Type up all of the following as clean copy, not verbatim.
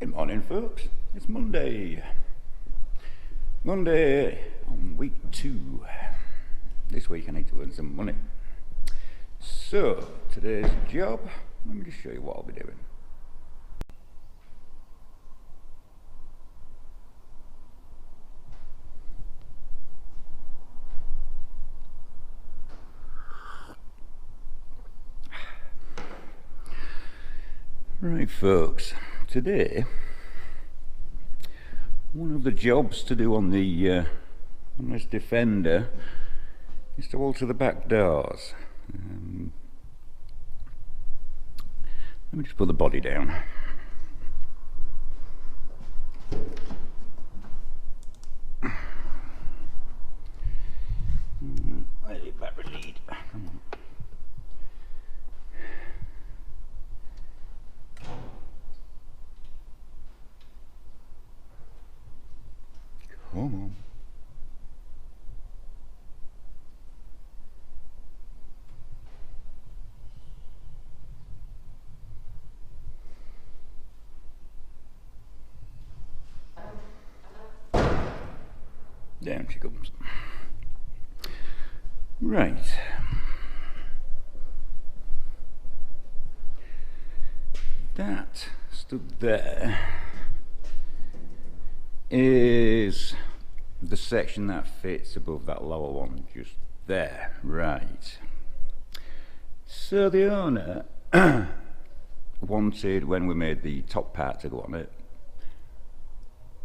Good morning, folks. It's Monday. Monday on week 2. This week I need to earn some money. So, today's job, let me just show you what I'll be doing. Right, folks, today one of the jobs to do on the on this Defender is to alter the back doors. Let me just put the body down. Where's the battery lead? Come on. Come on. Down she comes. Right. That stood there is the section that fits above that lower one, just there. Right. So the owner wanted, when we made the top part to go on it,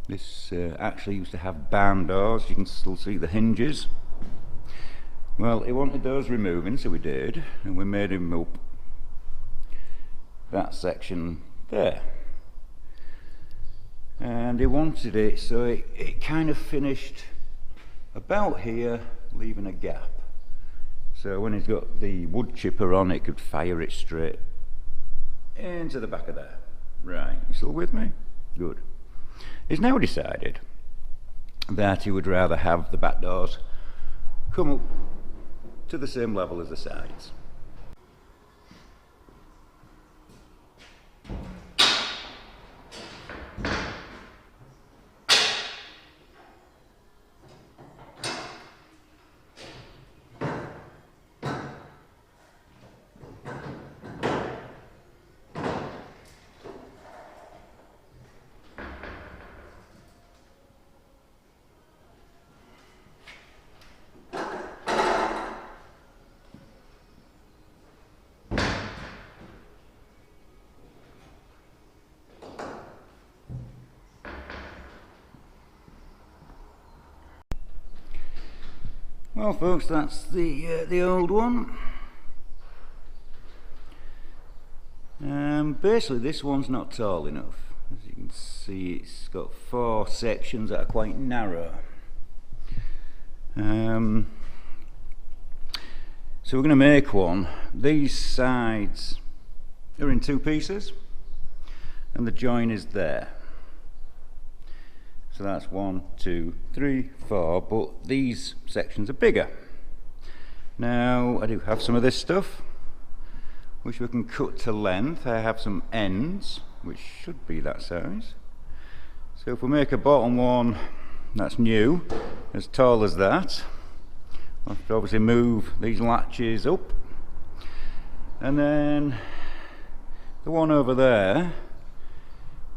this actually used to have barn doors. You can still see the hinges. Well, he wanted those removing, so we did, and we made him up that section there. And he wanted it so it kind of finished about here, leaving a gap. So when he's got the wood chipper on, it could fire it straight into the back of there. Right, you still with me? Good. He's now decided that he would rather have the back doors come up to the same level as the sides. Well, folks, that's the old one. Basically, this one's not tall enough. As you can see, it's got 4 sections that are quite narrow. So we're going to make one. These sides are in 2 pieces, and the join is there. So that's 1, 2, 3, 4, but these sections are bigger. Now I do have some of this stuff which we can cut to length. I have some ends which should be that size. So if we make a bottom one that's new, as tall as that, I'll have to obviously move these latches up, and then the one over there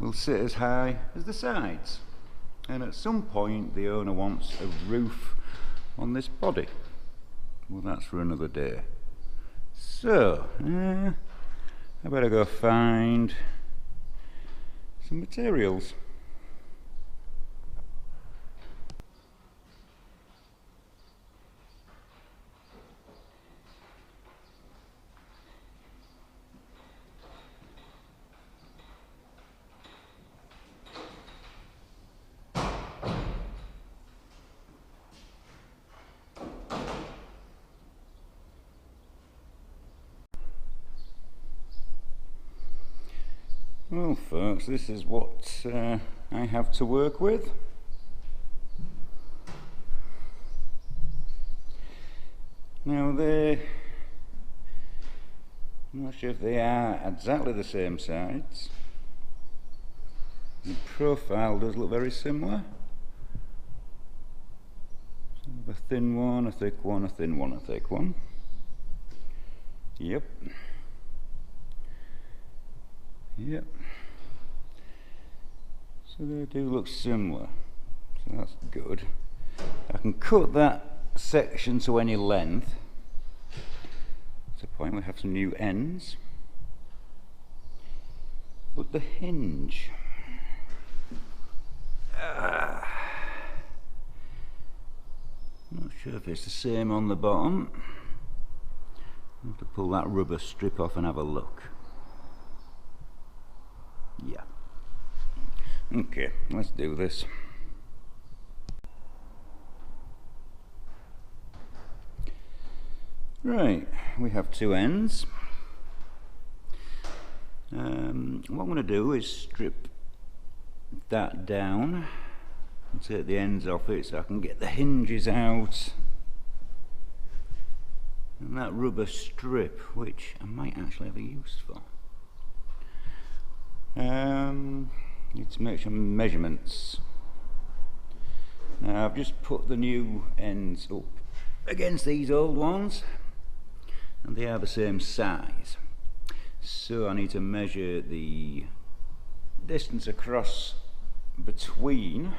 will sit as high as the sides. And at some point the owner wants a roof on this body. Well, that's for another day. So I better go find some materials. Well, folks, this is what I have to work with. Now I'm not sure if they are exactly the same sides, The profile does look very similar. So a thin one, a thick one, a thin one, a thick one. Yep. Yep. So they do look similar. So that's good. I can cut that section to any length. At the point we have some new ends. But the hinge. Not sure if it's the same on the bottom. I have to pull that rubber strip off and have a look. Yeah. Okay, let's do this. Right, we have two ends. What I'm going to do is strip that down and take the ends off it so I can get the hinges out. And that rubber strip, which I might actually have a use for. Need to make some measurements. Now I've just put the new ends up against these old ones, and they are the same size. So I need to measure the distance across between,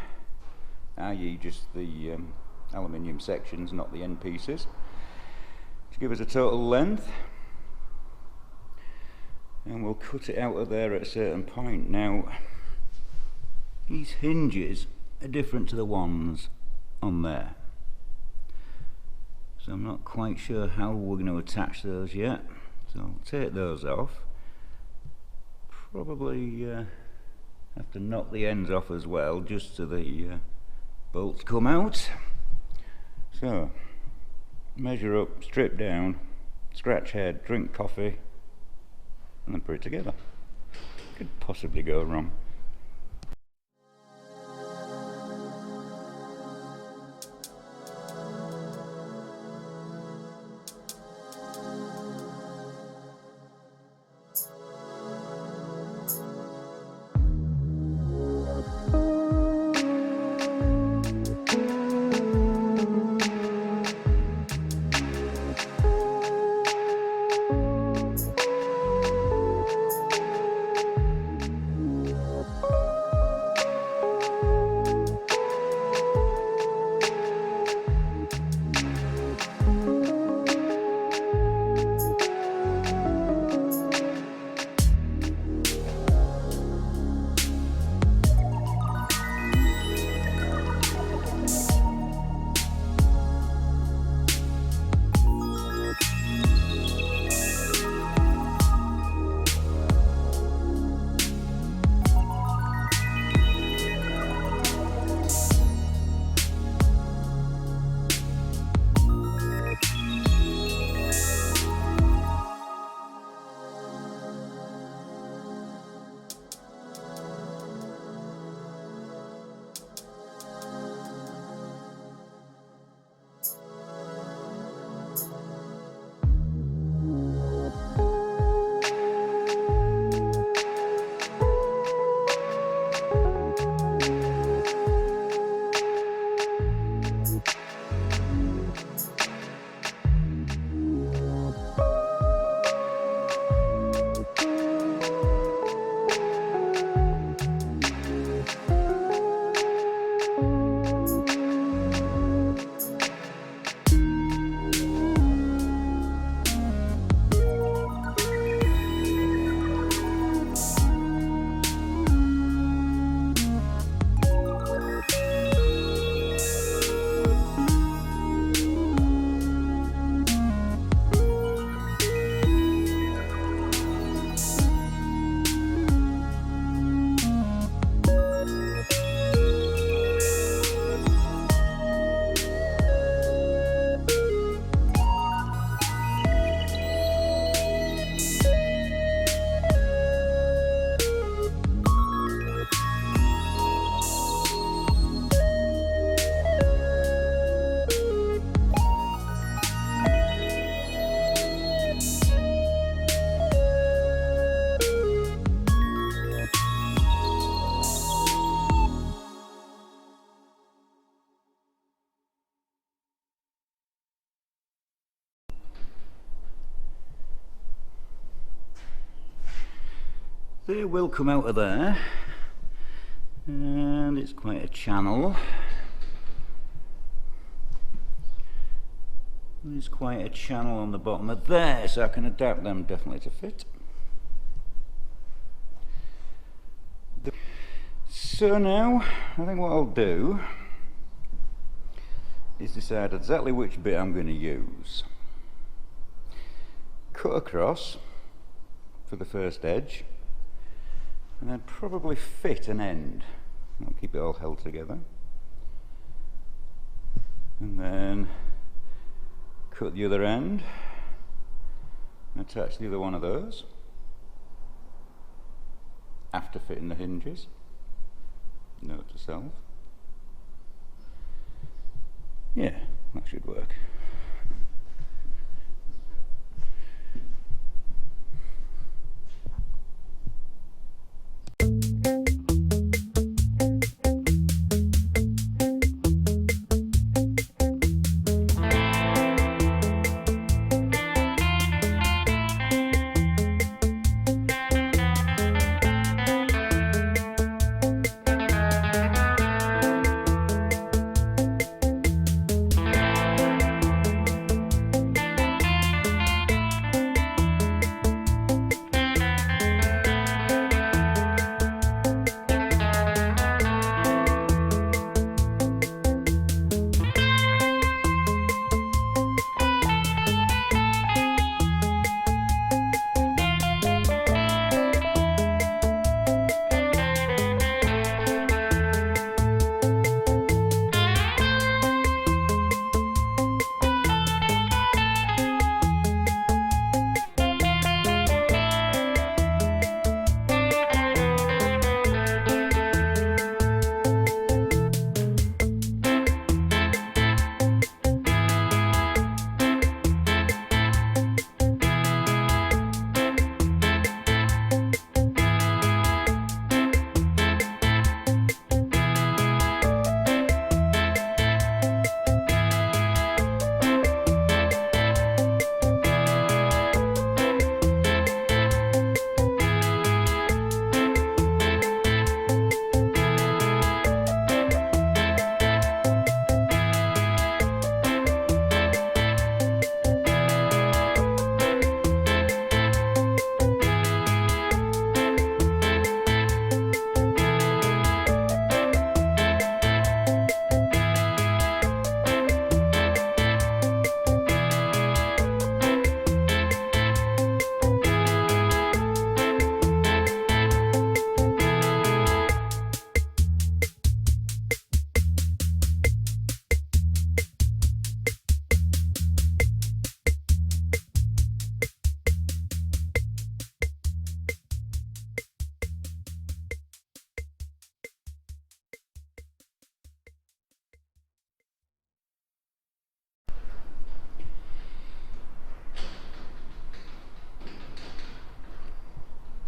i.e. just the aluminium sections, not the end pieces, to give us a total length. And we'll cut it out of there at a certain point. Now, these hinges are different to the ones on there. So I'm not quite sure how we're going to attach those yet. So I'll take those off. Probably have to knock the ends off as well, just so the bolts come out. So, measure up, strip down, scratch head, drink coffee, and then put it together. Could possibly go wrong. they will come out of there, and it's quite a channel. There's quite a channel on the bottom of there, so I can adapt them definitely to fit. So now, I think what I'll do is decide exactly which bit I'm going to use. Cut across for the first edge, and then probably fit an end. I'll keep it all held together. And then cut the other end and attach the other one of those after fitting the hinges. Note to self. Yeah, that should work.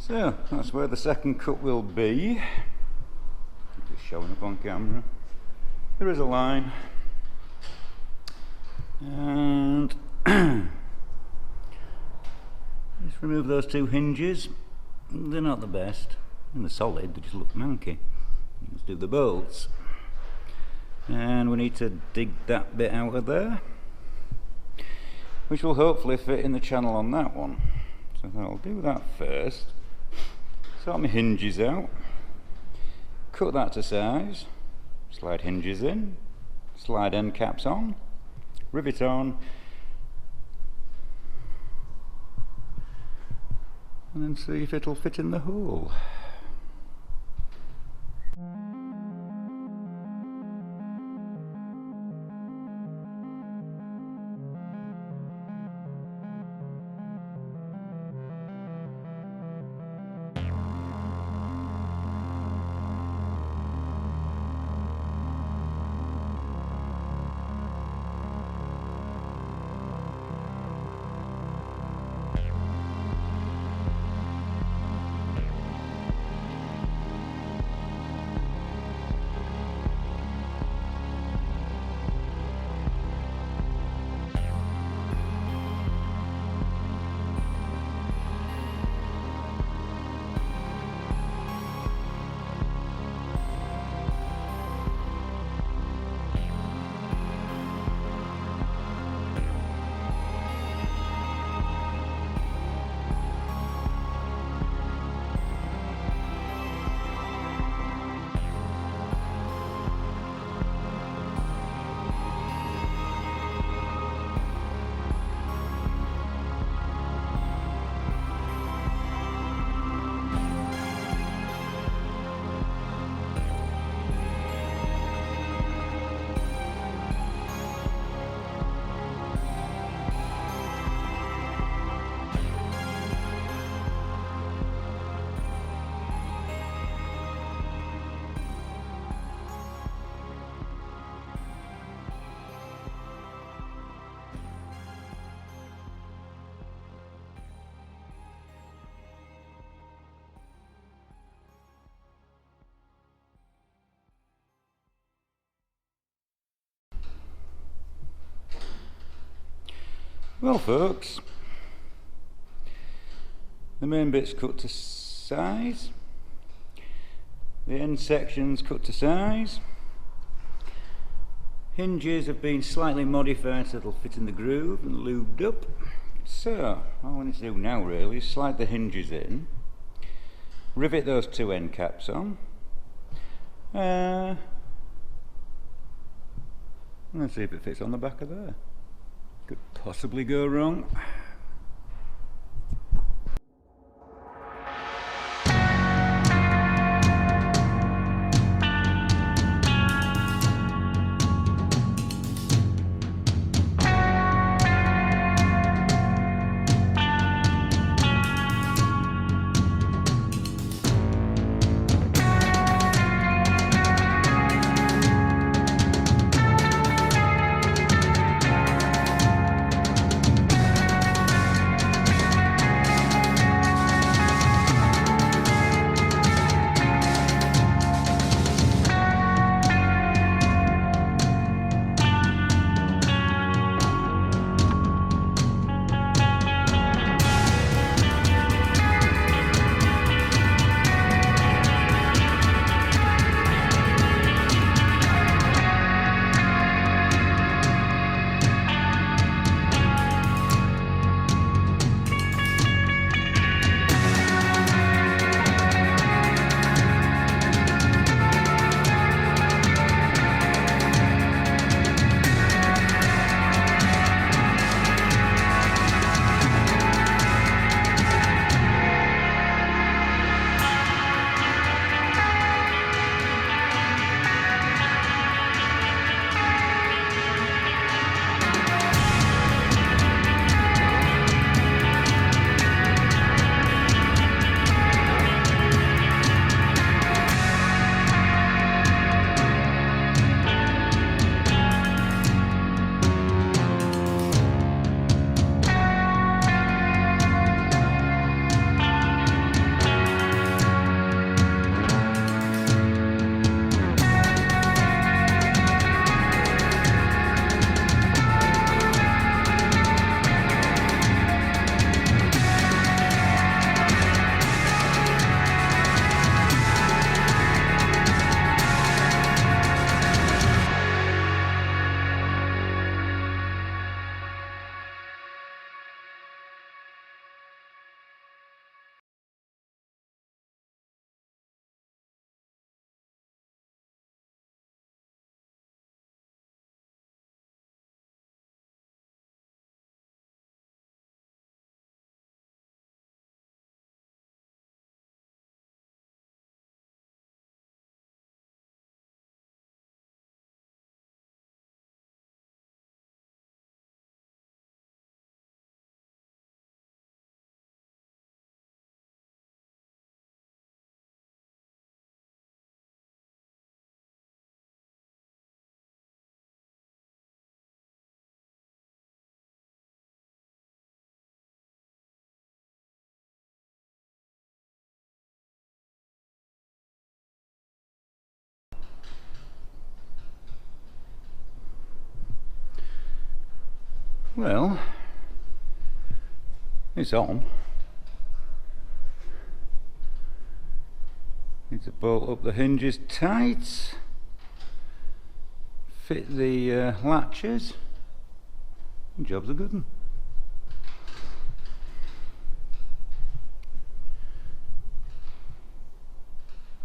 So that's where the second cut will be. Just showing up on camera. There is a line, and just remove those two hinges. They're not the best. And they're solid, they just look manky. Let's do the bolts. And we need to dig that bit out of there, which will hopefully fit in the channel on that one. So I'll do that first. Sort my hinges out, cut that to size, slide hinges in, slide end caps on, rivet on, and then see if it'll fit in the hole. Well folks, the main bit's cut to size, the end section's cut to size, hinges have been slightly modified so they'll fit in the groove and lubed up. So all I need to do now really is slide the hinges in, rivet those two end caps on, and see if it fits on the back of there. Could possibly go wrong. Well, it's on. Need to bolt up the hinges tight, fit the latches, and job's a good one.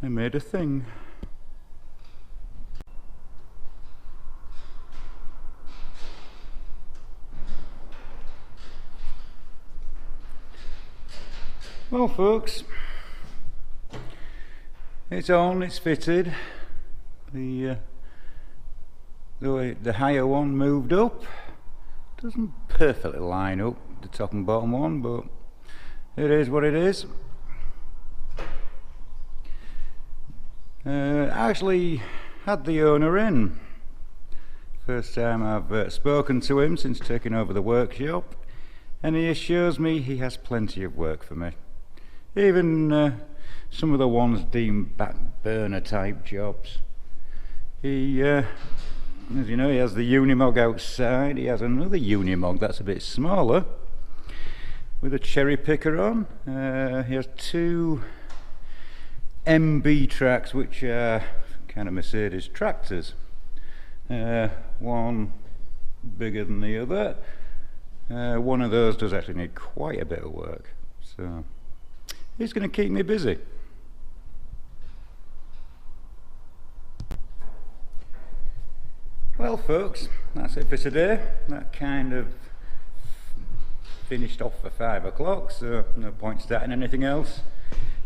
I made a thing. Well folks, it's on, it's fitted. The higher one moved up. Doesn't perfectly line up the top and bottom one, but it is what it is. I actually had the owner in. First time I've spoken to him since taking over the workshop, and he assures me he has plenty of work for me. Even some of the ones deemed back burner type jobs. He As you know, he has the Unimog outside. He has another Unimog that's a bit smaller with a cherry picker on. He has two MB tracks, which are kind of Mercedes tractors. One bigger than the other. One of those does actually need quite a bit of work, so he's going to keep me busy. Well folks, that's it for today. That kind of finished off for 5 o'clock, so no point starting anything else.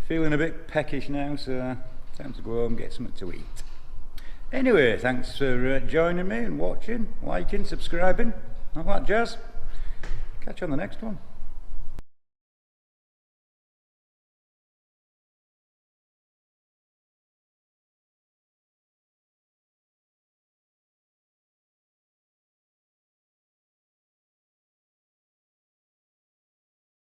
Feeling a bit peckish now, so time to go home and get something to eat. Anyway, thanks for joining me and watching, liking, subscribing, all that jazz. Catch you on the next one.